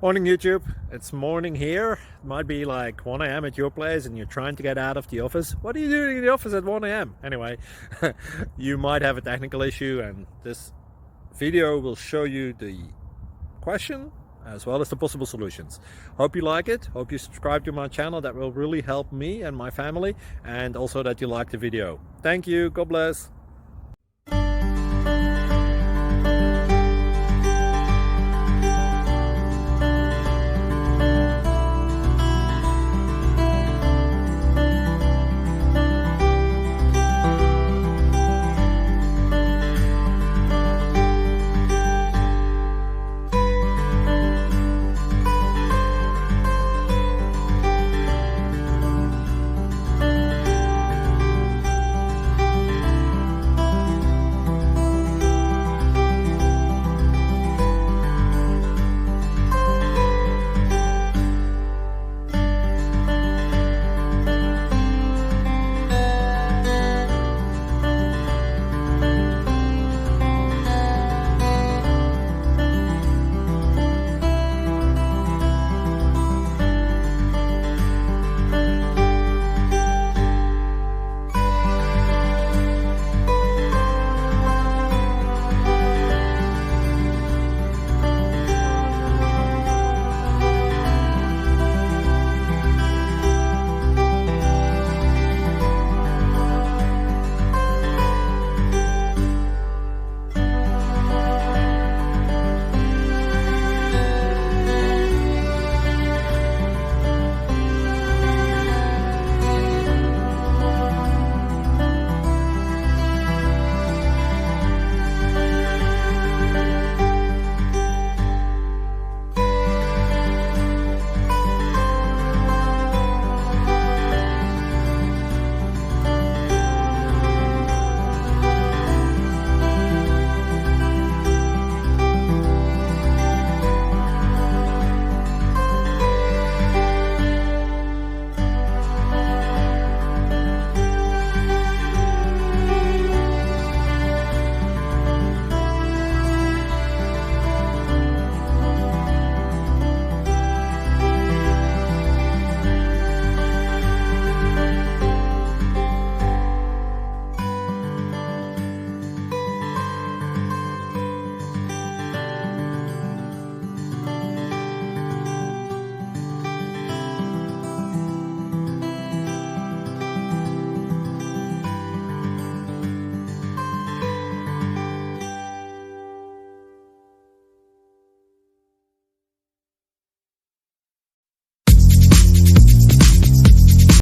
Morning YouTube, it's morning here. It might be like 1 a.m. at your place and you're trying to get out of the office. What are you doing in the office at 1 a.m.? Anyway, you might have a technical issue and this video will show you the question as well as the possible solutions. Hope you like it, hope you subscribe to my channel. That will really help me and my family, and also that you like the video. Thank you, God bless.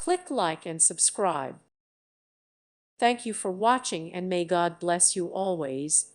Click like and subscribe. Thank you for watching, and may God bless you always.